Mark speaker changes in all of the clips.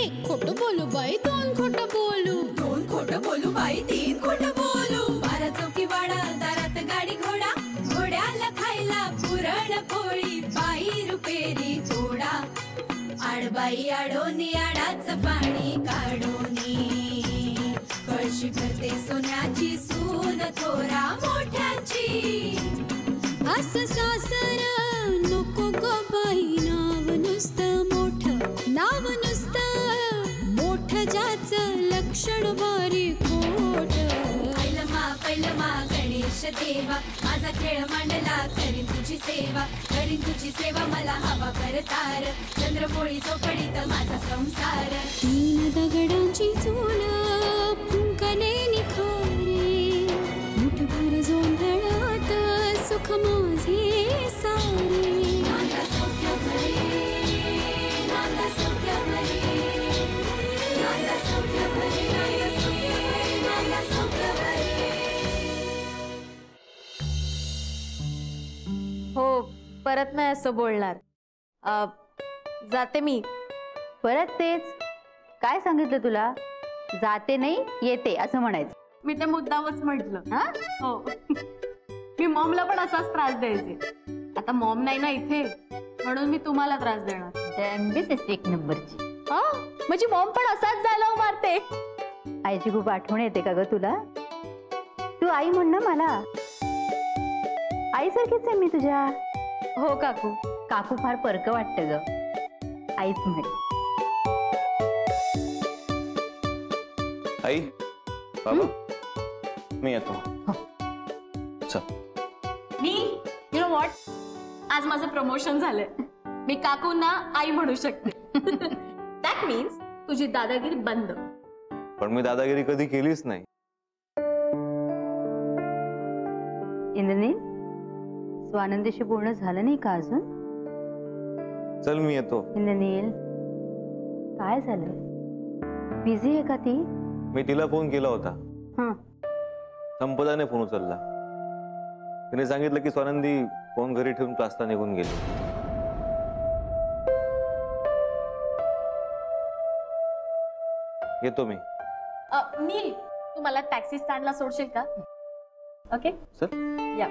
Speaker 1: एक खोटं बोलू बाई, दोन खोटं बोलू,
Speaker 2: दोन खोटं बोलू बाई, तीन खोटं बोलू. 12 चौकी वाडा, दारात गाडी घोडा, घोड्याला खायला पुरण पोळी, बाई रुपेरी थोडा. आडबाई आडोनी आडाच पाणी काढोनी, कळशी भरते सोन्याची सून थोरा मोठ्याची.
Speaker 1: असं सासर नको ग बाई, नाव नुसतं मोठं, नाव नुसतं मोठं, ज्याचं लक्षण बारी खोट.
Speaker 2: पैलमा गणेश देवा, माझा खेळ मांडला, करीन तुझी सेवा, करीन तुझी सेवा, मला हवा करतार, चंद्रपोळी चौकडीत माझा संसार.
Speaker 1: 3 दगडांची चूल फुंकले निखारे, मुठभर जोंधळात सुख माझे सारे.
Speaker 2: नांदा सौख्य भरे, नांदा सौख्य भरे, नांदा सौख्य भरे, नांदा सौख्य भरे.
Speaker 3: हो, परत नाही असं बोलणार. जाते मी.
Speaker 4: परत तेच? काय सांगितलं तुला? जाते नाही येते असं म्हणायचं.
Speaker 3: मी ते मुद्दामच म्हटलं.
Speaker 4: हा?
Speaker 3: हो. मी मॉमला पण असाच त्रास द्यायचे. आता मॉम नाही ना इथे, म्हणून मी तुम्हाला त्रास देणार.
Speaker 4: एक नंबरची.
Speaker 3: म्हणजे मॉम पण असाच डायलॉग मारते.
Speaker 4: आईची खूप आठवण येते का ग तुला? तू आई म्हण ना मला. आईसारखीच आहे मी तुझ्या.
Speaker 3: हो काकू.
Speaker 4: काकू फार परक वाटतं ग. आईच म्हण.
Speaker 5: आई, बाबा, मी येतो.
Speaker 3: मी यु नो व्हॉट, आज माझं प्रमोशन झालंय. मी काकूंना आई म्हणू शकते. दॅट मीन्स तुझी दादागिरी बंद.
Speaker 5: पण मी दादागिरी कधी केलीच नाही.
Speaker 4: इंद्रनील, स्वानंदीशी बोलणं झालं नाही का अजून?
Speaker 5: चल मी येतो.
Speaker 4: इंद्रनील, काय झालं? बिझी आहे का ती?
Speaker 5: मी तिला फोन केला होता. संपदाने फोन उचलला. तिने सांगितलं की स्वानंदी फोन घरी ठेवून क्लासला निघून गेली. येतो मी.
Speaker 3: नील, तू मला टॅक्सी स्टँडला सोडशील का? Okay
Speaker 5: sir.
Speaker 3: या.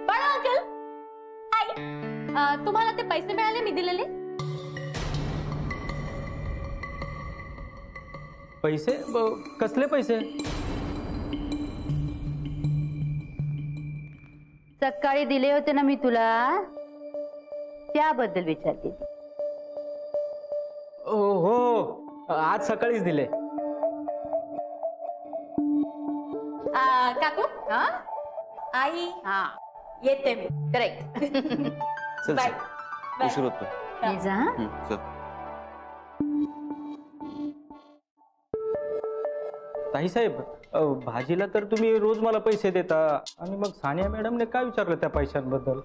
Speaker 3: पण अंकल, आई, तुम्हाला ते पैसे मिळाले मी दिलेले?
Speaker 6: पैसे? कसले पैसे?
Speaker 4: सकाळी दिले होते ना मी तुला, त्याबद्दल विचारते.
Speaker 6: हो, आज सकाळीच दिले.
Speaker 3: काकू. आई. येते मी.
Speaker 4: करेक्ट.
Speaker 5: चल
Speaker 3: बाय.
Speaker 5: उशीर होतो. चल.
Speaker 6: ताईसाहेब, भाजीला तर तुम्ही रोज मला पैसे देता, आणि मग सानिया मॅडमने काय विचारलं त्या पैशांबद्दल?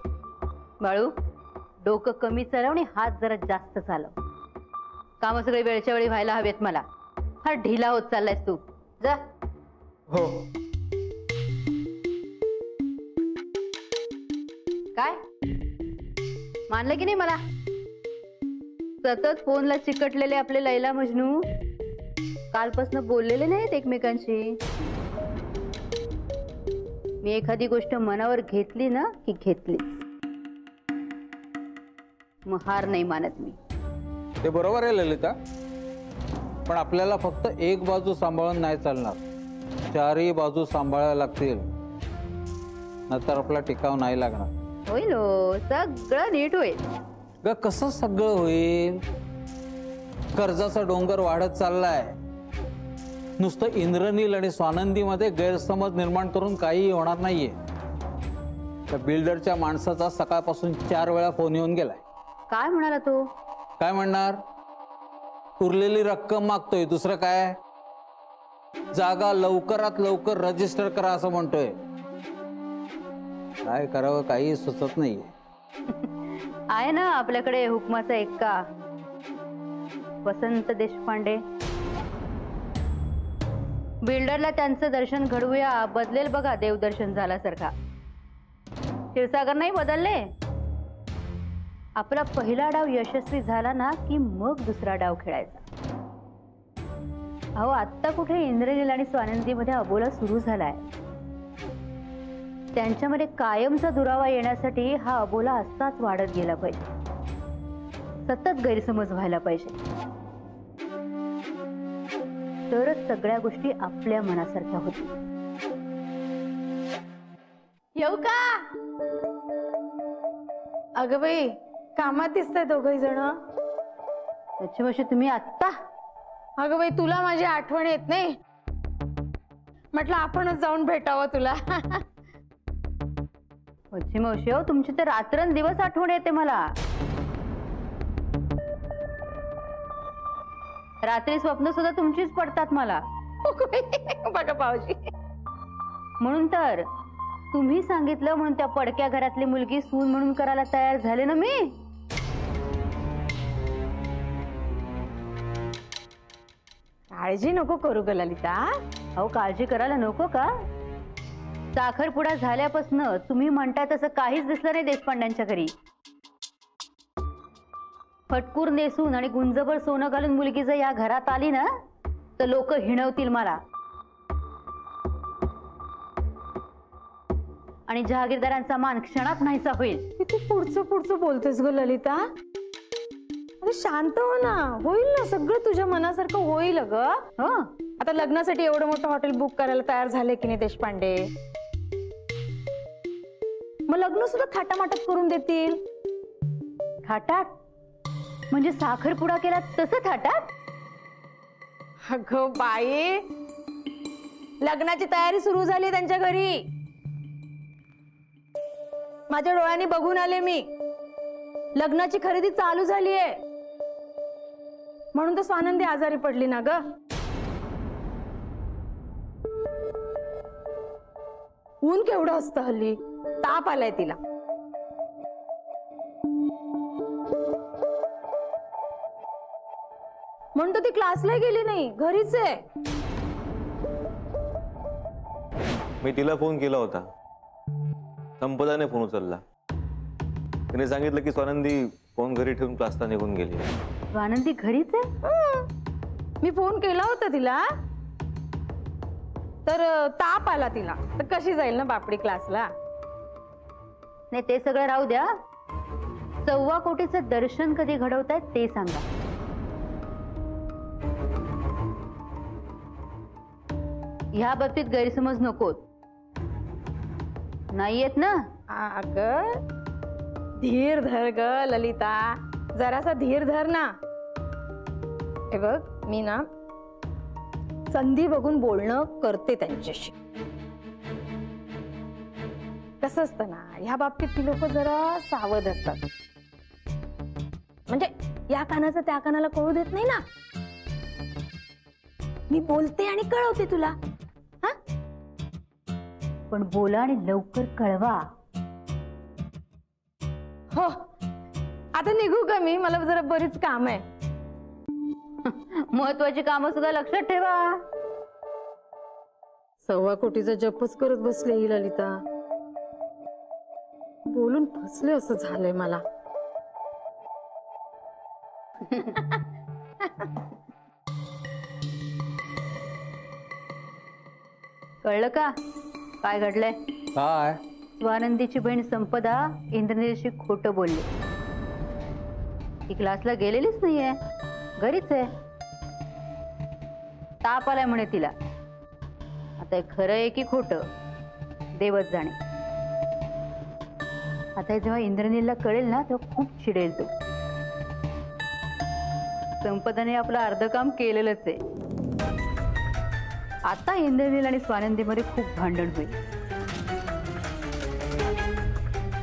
Speaker 4: बाळू, डोकं कमी चालव आणि हात जरा जास्त चालव. काम सगळे वेळच्या वेळी व्हायला हवेत. मला फार ढिला होत चाललायस तू. जा.
Speaker 6: हो.
Speaker 4: काय मानलं की नाही मला? सतत फोनला चिकटलेले आपले लैला मजनू कालपासून बोललेले नाहीत एकमेकांशी. मी एखादी गोष्ट मनावर घेतली ना की घेतलीच, मग हार नाही मानत मी.
Speaker 7: ते बरोबर आहे ललिता, पण आपल्याला फक्त एक बाजू सांभाळून नाही चालणार. चारही बाजू सांभाळायला लागतील, नंतर आपला टिकाव नाही लागणार.
Speaker 4: होईल हो, सगळं नीट होईल.
Speaker 7: ग कसं सगळं होईल? कर्जाचा डोंगर वाढत चाललाय. नुसतं इंद्रनील आणि स्वानंदीमध्ये गैरसमज निर्माण करून काही होणार नाहीये. त्या बिल्डरच्या माणसाचा सकाळपासून 4 वेळा फोन येऊन गेलाय.
Speaker 4: काय म्हणाला तो?
Speaker 7: काय म्हणणार? उरलेली रक्कम मागतोय, दुसरं काय? जागा लवकरात लवकर रजिस्टर करा असं म्हणतोय. काय करावं काही सुचत नाहीये.
Speaker 4: आहे ना आपल्याकडे हुकमाचा एक्का, वसंत देशपांडे. बिल्डरला त्यांचं दर्शन घडवूया, बदलेल बघा देवदर्शन झाल्यासारखा. क्षीरसागर नाही बदलले, आपला पहिला डाव यशस्वी झाला ना की मग दुसरा डाव खेळायचा. अहो आत्ता कुठे इंद्रनील आणि स्वानंदीमध्ये अबोला सुरू झालाय. त्यांच्यामध्ये कायमचा दुरावा येण्यासाठी हा अबोला असाच वाढत गेला पाहिजे. सतत गैरसमज व्हायला पाहिजे. तरच सगळ्या गोष्टी आपल्या मनासारख्या होतील.
Speaker 8: येऊ का? अगं बाई, कामात दिसताय दोघही जण.
Speaker 4: त्याची वर्षी तुम्ही आत्ता?
Speaker 8: अगं बाई, तुला माझी आठवण येत नाही. म्हटलं आपणच जाऊन भेटावं तुला.
Speaker 4: मावशी हो, तुमची तर रात्रंदिवस आठवण येते मला. रात्री स्वप्न सुद्धा तुमचीच पडतात मला.
Speaker 8: बघा भाऊजी,
Speaker 4: म्हणून तर तुम्ही सांगितलं म्हणून त्या पडक्या घरातली मुलगी सून म्हणून करायला तयार झाले ना मी.
Speaker 8: काळजी नको करू ग ललिता.
Speaker 4: अहो काळजी करायला नको का? साखरपुडा झाल्यापासून तुम्ही म्हणताय तसं काहीच दिसलं नाही देशपांड्यांच्या घरी. फटकूर नेसून आणि गुंजभर सोनं घालून मुलगी जर या घरात आली ना तर लोक हिणवतील मला. आणि जहागीरदारांचा मान क्षणात नाहीसा होईल.
Speaker 8: किती पुढचं बोलतेस ग ललिता. अरे शांत हो ना. होईल ना सगळं तुझ्या मनासारखं होईल ग. आता लग्नासाठी एवढं मोठं हॉटेल बुक करायला तयार झाले की नाही देशपांडे. मग लग्न सुद्धा थाटामाटात करून देतील.
Speaker 4: थाटात म्हणजे साखरपुडा केला तसं थाटात?
Speaker 8: अगं बाई, लग्नाची तयारी सुरू झाली त्यांच्या घरी. माझ्या डोळ्यांनी बघून आले मी. लग्नाची खरेदी चालू झालीये. म्हणून तर स्वानंदी आजारी पडली ना ग. ऊन केवढं असतं हल्ली. ताप आलाय तिला. म्हणून तर ती क्लासला गेली नाही, घरीच आहे.
Speaker 5: मी तिला फोन केला होता. संपदाने फोन उचलला. तिने सांगितलं की स्वानंदी फोन घरी ठेवून क्लासला निघून गेली.
Speaker 4: स्वानंदी घरीच आहे?
Speaker 8: मी फोन केला होता तिला, तर ताप आला तिला. तर कशी जाईल ना बापडी क्लासला.
Speaker 4: नाही ते सगळं राहू द्या. 1.25 कोटीचं दर्शन कधी घडवतायत ते सांगा. ह्या बाबतीत गैरसमज नकोत. नाही येत ना?
Speaker 8: अगं धीर धर ग ललिता. जरासा धीर धर ना. हे बघ, मी ना संधी बघून बोलणं करते त्यांच्याशी. कसं असतं ना, ह्या बाबतीत ती लोक जरा सावध असतात. म्हणजे या कानाचं त्या कानाला कळू देत नाही ना. मी बोलते आणि कळवते तुला.
Speaker 4: पण बोला आणि लवकर कळवा.
Speaker 8: हो, आता निघू का मी? मला जरा बरीच काम आहे.
Speaker 4: महत्वाची कामं सुद्धा लक्षात ठेवा.
Speaker 8: 1.25 कोटीचा जपच करत बसले ही ललिता. बोलून फसले असं झालंय मला.
Speaker 4: कळलं का काय घडलंय?
Speaker 7: काय?
Speaker 4: स्वानंदीची बहीण संपदा इंद्रनीलशी खोटं बोलली. ती क्लासला गेलेलीच नाहीये, घरीच आहे. ताप आलाय म्हणे तिला. आता हे खरं आहे की खोटं देवच जाणे. आता जेव्हा इंद्रनीलला कळेल ना तेव्हा खूप चिडेल तो. संपदाने आपलं अर्ध काम केलेलंच आहे. आता इंद्रनील आणि स्वानंदीमध्ये खूप भांडण होईल.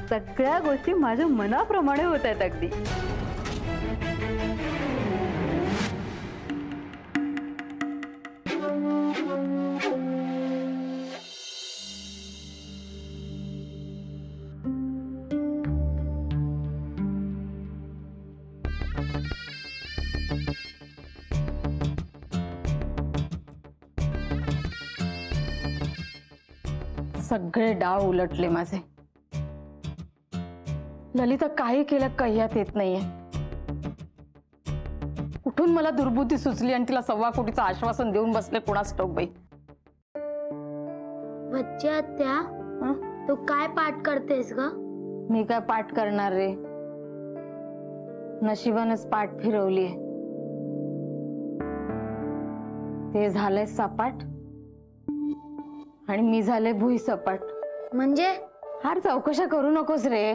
Speaker 4: सगळ्या गोष्टी माझ्या मनाप्रमाणे होत आहेत अगदी.
Speaker 8: सगळे डाव उलटले माझे. ललिता काही केलं कह्यात येत नाहीये. कुठून मला दुर्बुद्धी सुचली आणि तिला 1.25 कोटीचं आश्वासन देऊन बसले कोणास ठाऊक बाई.
Speaker 1: वच्ची आत्या, तू काय पाठ करतेस ग?
Speaker 8: मी काय पाठ करणार रे, नशिबानच पाठ फिरवलीये. ते झालंय सपाट आणि मी झाले भुई सपाट.
Speaker 1: म्हणजे
Speaker 8: फार चौकशा करू नकोस रे,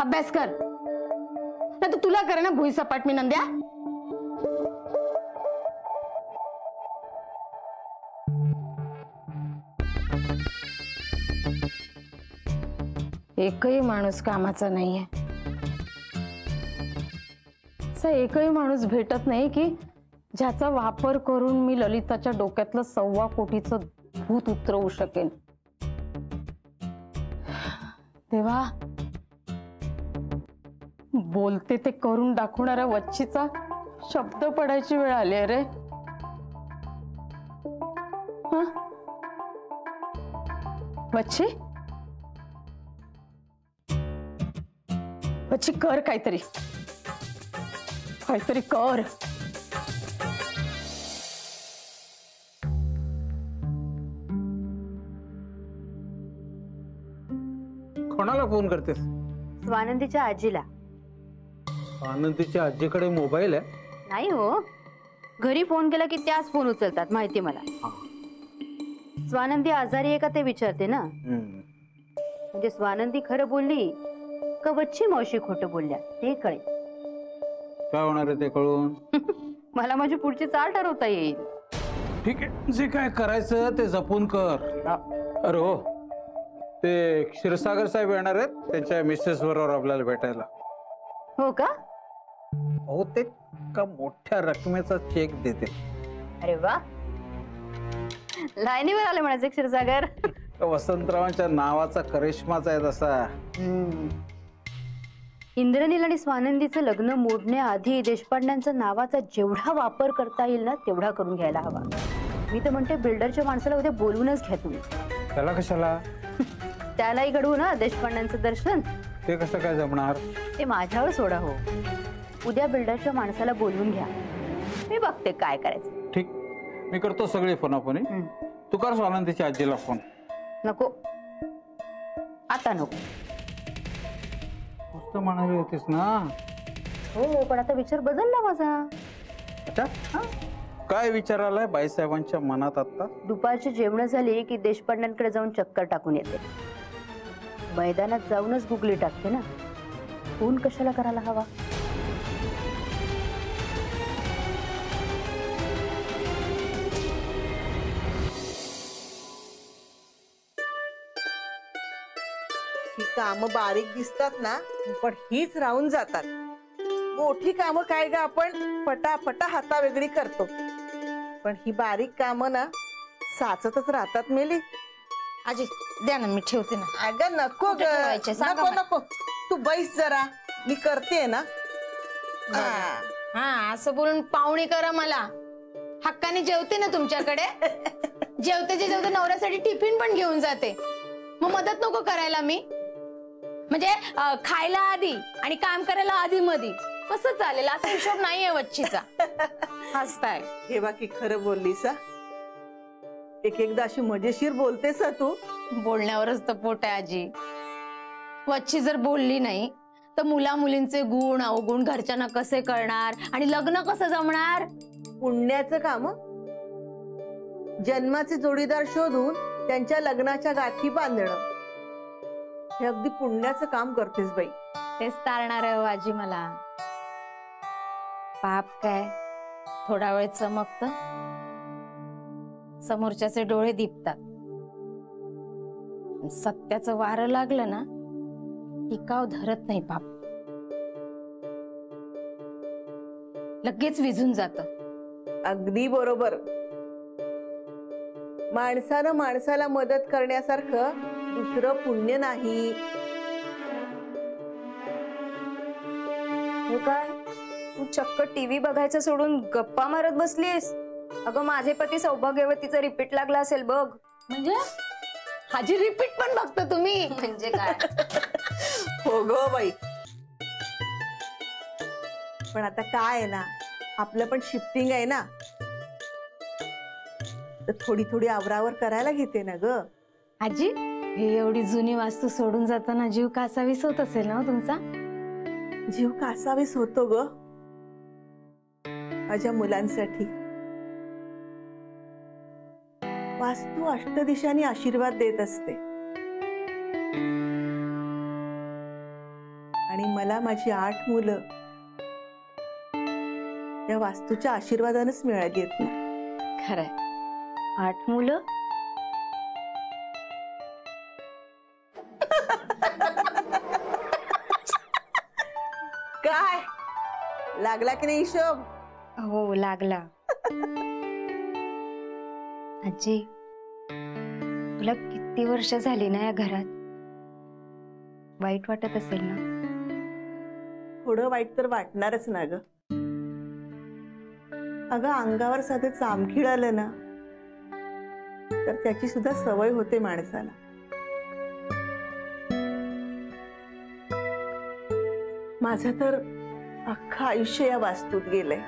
Speaker 8: अभ्यास कर. नाही तर तुला करे ना भुई सपाट मी नंद्या. एकही माणूस कामाचा नाहीये. असा एकही माणूस भेटत नाही की ज्याचा वापर करून मी ललिताच्या डोक्यातलं 1.25 कोटीचं भूत उतरवू शकेन. तेव्हा बोलते ते करून दाखवणाऱ्या वच्छीचा शब्द पडायची वेळ आली रे. वच्छी, वच्छी कर काहीतरी, काहीतरी कर.
Speaker 7: कोणाला फोन करतेस?
Speaker 4: स्वानंदीच्या आजीला.
Speaker 7: आनंदीच्या आजीकडे मोबाईल आहे?
Speaker 4: नाही हो, घरी फोन केला की त्याच फोन उचलतात माहिती मला. स्वानंदी आजारी आहे का ते विचारते ना. म्हणजे स्वानंदी खरं बोलली का वच्छी मावशी खोटं बोलल्या ते कळेल.
Speaker 7: काय होणार आहे ते कळून?
Speaker 4: मला माझी पुढची चाल ठरवता येईल.
Speaker 7: ठीक आहे, जे काय करायचं ते जपून कर. अरे हो, ते क्षीरसागर साहेब येणार आहेत त्यांच्या मिसेस बरोबर आपल्याला भेटायला.
Speaker 4: हो का?
Speaker 7: हो, ते का मोठ्या रकमेचा चेक देते.
Speaker 4: अरे वा, लाईनीवर आले म्हणायचे क्षीरसागर.
Speaker 7: वसंतरावांच्या नावाचा करिश्माच आहे तसा.
Speaker 4: इंद्रनील आणि स्वानंदीचं लग्न मोडण्याआधी देशपांड्यांच्या नावाचा जेवढा वापर करता येईल ना तेवढा करून घ्यायला हवा. मी तर म्हणते बिल्डरच्या माणसाला उद्या बोलवूनच घ्या तुम्ही.
Speaker 7: त्याला कशाला?
Speaker 4: त्यालाही घडवू ना देशपांड्यांचं दर्शन.
Speaker 7: ते कसं काय जमणार?
Speaker 4: ते माझ्यावर सोडा हो. उद्या बिल्डरच्या माणसाला बोलवून घ्या, मी बघते काय करायचं.
Speaker 7: ठीक, मी करतो सगळे फोनाफोनी. तू कर स्वानंदीच्या आजीला फोन.
Speaker 4: नको, आता नको.
Speaker 7: मस्त म्हणाली होतीस ना.
Speaker 4: हो, पण आता विचार बदलला माझा.
Speaker 7: अच्छा, काय विचार आलाय बाईसाहेबांच्या मनात आता?
Speaker 4: दुपारची जेवण झाली की देशपांड्यांकडे जाऊन चक्कर टाकून येते. मैदानात जाऊनच गुगली टाकते ना, फोन कशाला करायला हवा.
Speaker 9: ही कामं बारीक दिसतात ना, पण हीच राहून जातात. मोठी कामं काय ग आपण पटापटा हाता वेगळी करतो, पण ही बारीक कामं ना साचतच राहतात. मेली
Speaker 8: आजी द्या ना, मी ठेवते ना.
Speaker 9: अगं नको ग,
Speaker 8: ठेवायचे, सांगा
Speaker 9: नको
Speaker 8: मला.
Speaker 9: नको, तू बैस जरा, मी करते ना.
Speaker 8: हा, असं बोलून पाहुणी करा मला. हक्काने जेवते ना तुमच्याकडे. जेवते नवऱ्यासाठी टिफिन पण घेऊन जाते. मग मदत नको करायला मी? म्हणजे खायला आधी आणि काम करायला आधी मधी कसं चालेल? असा हिशोब नाहीये वच्छीचा. हसताय.
Speaker 9: हे बाकी खरं बोललीस. एक एकदा अशी मजेशीर बोलतेस तू.
Speaker 8: बोलण्यावरच तर पोट आहे आजी. वच्छी जर बोलली नाही तर मुला मुलींचे गुण अवगुण घरच्यांना कसे कळणार आणि लग्न कसं जमणार?
Speaker 9: पुण्याचं काम, जन्माचे जोडीदार शोधून त्यांच्या लग्नाच्या गाठी बांधणं, हे अगदी पुण्याचं काम करतेस बाई.
Speaker 8: तेच तारणार आहे आजी मला. पाप काय, थोडा वेळ चमकत, समोरच्याचे डोळे दिपतात. सत्याचं वारं लागलं ना, टिकाव धरत नाही पाप, लगेच विझून जात.
Speaker 9: अगदी बरोबर. माणसानं माणसाला मदत करण्यासारखं दुसरं पुण्य नाही.
Speaker 10: हो काय, तू चक्क टीव्ही बघायचं सोडून गप्पा मारत बसलीस? अगं माझे पती सौभाग्यवतीचा रिपीट लागला असेल बघ.
Speaker 8: म्हणजे हाजी रिपीट पण बघता तुम्ही?
Speaker 10: म्हणजे काय?
Speaker 9: हो ग बाई, पण आता काय आहे ना, आपलं पण शिफ्टिंग आहे ना, तर थोडी थोडी आवरावर करायला घेते ना ग.
Speaker 8: आजी, हे एवढी जुनी वास्तू सोडून जाताना जीव कासावीस होत असेल ना हो तुमचा?
Speaker 9: जीव कासावीस होतो ग माझ्या मुलांसाठी. वास्तू अष्टदिशांनी आशीर्वाद देत असते आणि मला माझी 8 मुलं या वास्तूच्या आशीर्वादानेच मिळाली आहेत ना.
Speaker 8: खरंय, 8 मुलं.
Speaker 9: काय लागला की नाही हिशोब?
Speaker 10: हो लागला. आजी, तुला किती वर्ष झाली ना या घरात? वाईट वाटत असेल ना?
Speaker 9: थोडं वाईट तर वाटणारच ना ग. अगं, अंगावर साधे चामखीळ आलं ना तर त्याची सुद्धा सवय होते माणसाला. माझं तर अख्खं आयुष्य या वास्तूत गेलंय.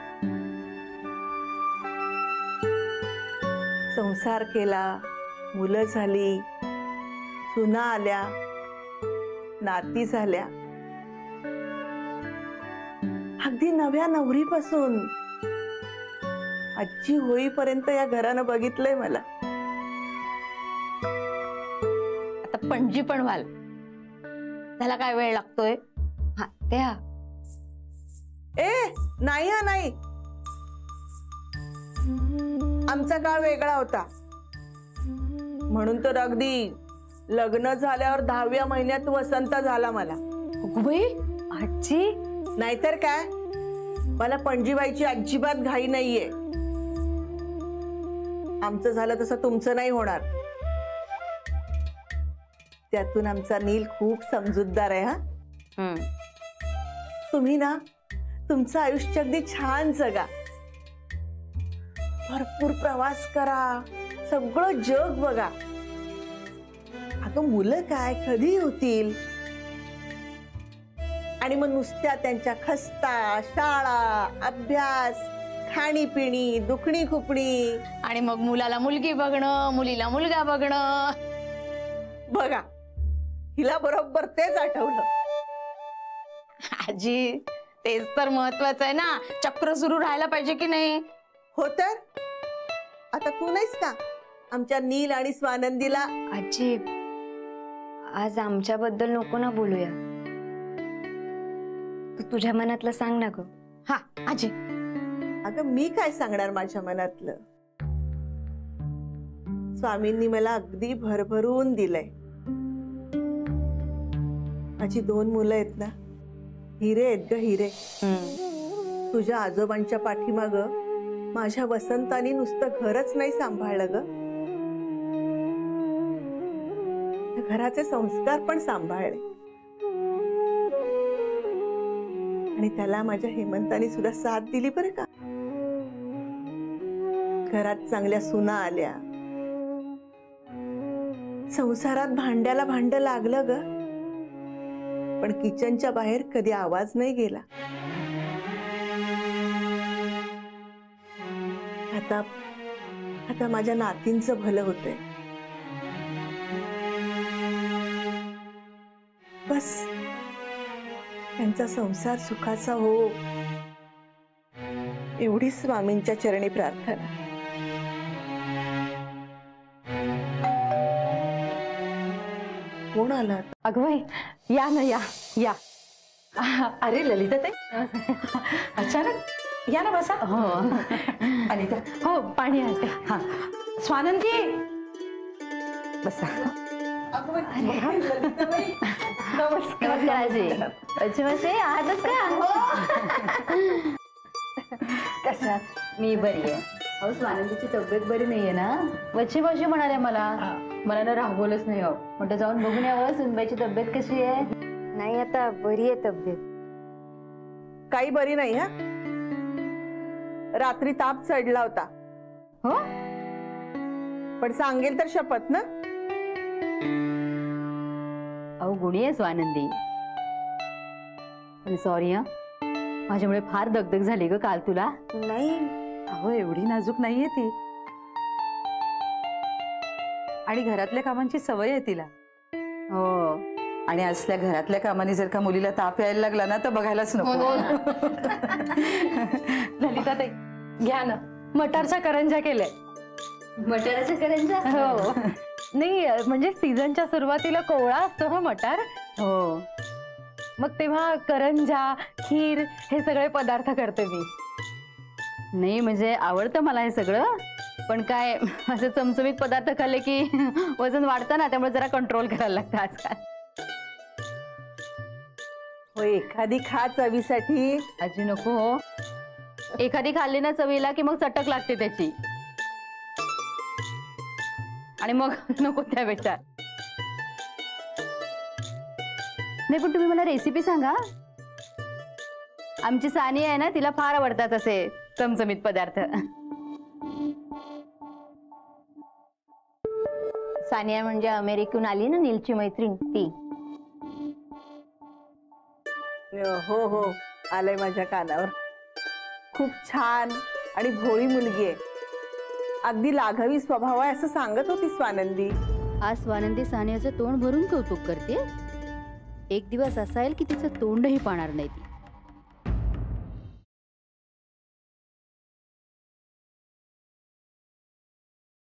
Speaker 9: संसार केला, मुलं झाली, सुना आल्या, नाती झाल्या, अगदी नव्या नवरीपासून आजी होईपर्यंत या घरानं बघितलंय मला.
Speaker 8: आता पणजी पण व्हाल, त्याला काय वेळ लागतोय?
Speaker 10: हा त्या
Speaker 9: ए नाही, हा नाही. आमचा काळ वेगळा होता, म्हणून तर अगदी लग्न झाल्यावर 10व्या महिन्यात वसंत झाला मला.
Speaker 8: आजी,
Speaker 9: नाहीतर काय, मला पणजी व्हायची अजिबात घाई नाहीये. आमचं झालं तसं तुमचं नाही होणार. त्यातून आमचा नील खूप समजूतदार आहे. हा, तुम्ही ना तुमचं आयुष्य अगदी छान जगा, भरपूर प्रवास करा, सगळं जग बघा. अगं, मुलं काय कधी होतील, आणि मग नुसत्या त्यांच्या खस्ता, शाळा, अभ्यास, खाणीपिणी, दुखणी खुपणी,
Speaker 8: आणि मग मुलाला मुलगी बघणं, मुलीला मुलगा बघणं.
Speaker 9: बघा, हिला बरोबर तेच आठवलं.
Speaker 8: आजी, तेच तर महत्वाचं आहे ना. चक्र सुरू राहायला पाहिजे की नाही?
Speaker 9: हो तर. आता तू नाहीस का आमच्या नील आणि स्वानंदीला?
Speaker 10: आजी, आज आमच्याबद्दल नको ना बोलूया. तू तुझ्या मनातलं सांग ना ग.
Speaker 8: हा आजी.
Speaker 9: अगं, मी काय सांगणार माझ्या मनातलं? स्वामींनी मला अगदी भरभरून दिलंय. माझी 2 मुलं आहेत ना, हिरे आहेत ग, हिरे. तुझ्या आजोबांच्या पाठीमाग माझ्या वसंतानी नुसतं घरच नाही सांभाळलं ग, घराचे संस्कार पण सांभाळले. आणि त्याला माझ्या हेमंतानी सुद्धा साथ दिली बरं का. घरात चांगल्या सुना आल्या, संसारात भांड्याला भांड लागलं ग, पण किचनच्या बाहेर कधी आवाज नाही गेला. आता माझ्या नातींचं भलं होतंय. बस त्यांचा संसार सुखाचा हो, एवढीच स्वामींच्या चरणी प्रार्थना. कोण आला?
Speaker 4: अगं बाई, या ना, या या.
Speaker 11: अरे ललिता ताई, अचानक या ना, बसा.
Speaker 4: हो
Speaker 11: अनिता,
Speaker 4: हो, पाणी आणते.
Speaker 11: हा, स्वानंदी बसा.
Speaker 4: नमस्कार आजी. अच्छी आहातच का?
Speaker 11: कशा?
Speaker 4: मी बरी आहे. अहो, स्वानंदीची तब्येत बरी नाहीये ना. वच्ची वच्ची म्हणाले मला ना राहवलंच नाही. हो म्हटलं जाऊन बघून यावं सुनबाईची तब्येत कशी आहे.
Speaker 10: नाही, आता बरी आहे तब्येत.
Speaker 9: काही बरी नाही. हा, रात्री ताप चढला होता.
Speaker 4: हो,
Speaker 9: पण सांगेल तर शपथ ना.
Speaker 4: अहो, गुणी आहे स्वानंदी. पण सॉरी, हा माझ्यामुळे फार दगदग झाली ग काल तुला.
Speaker 11: नाही अहो एवढी नाजूक नाहीये ती, आणि घरातल्या कामांची सवय आहे तिला.
Speaker 4: हो.
Speaker 11: आणि असल्या घरातल्या कामांनी जर का मुलीला ताप यायला लागला ना तर बघायलाच नको.
Speaker 8: ललिता ताई घ्या ना, मटारच्या करंज्या केल्या.
Speaker 4: मटाराच्या करंज्या?
Speaker 8: हो. नाही म्हणजे सीझनच्या सुरुवातीला कोवळा असतो हा मटार. हो. मग तेव्हा करंजा, खीर हे सगळे पदार्थ करते मी.
Speaker 4: नाही म्हणजे आवडतं मला हे सगळं, पण काय असं चमचमीत पदार्थ खाल्ले की वजन वाढतं ना, त्यामुळे जरा कंट्रोल करायला लागतं आजकाल.
Speaker 9: हो एखादी खा चवीसाठी.
Speaker 4: आजी नको हो, एखादी खाल्ली ना चवीला की मग चटक लागते त्याची, आणि मग नको त्यापेक्षा. नाही पण तुम्ही मला रेसिपी सांगा. आमची सानी आहे ना, तिला फार आवडतात असे चमचमीत पदार्थ.
Speaker 1: सानिया म्हणजे अमेरिकेहून आली ना नीलची मैत्रीण ती.
Speaker 9: हो हो आलंय माझ्या कानावर. खूप छान आणि भोळी मुलगी आहे, अगदी लाघवी स्वभाव आहे असं सांगत होती स्वानंदी.
Speaker 4: आज स्वानंदी सानियाचं तोंड भरून कौतुक करते. एक दिवस असा येईल की तिचं तोंडही पाहणार नाही ती.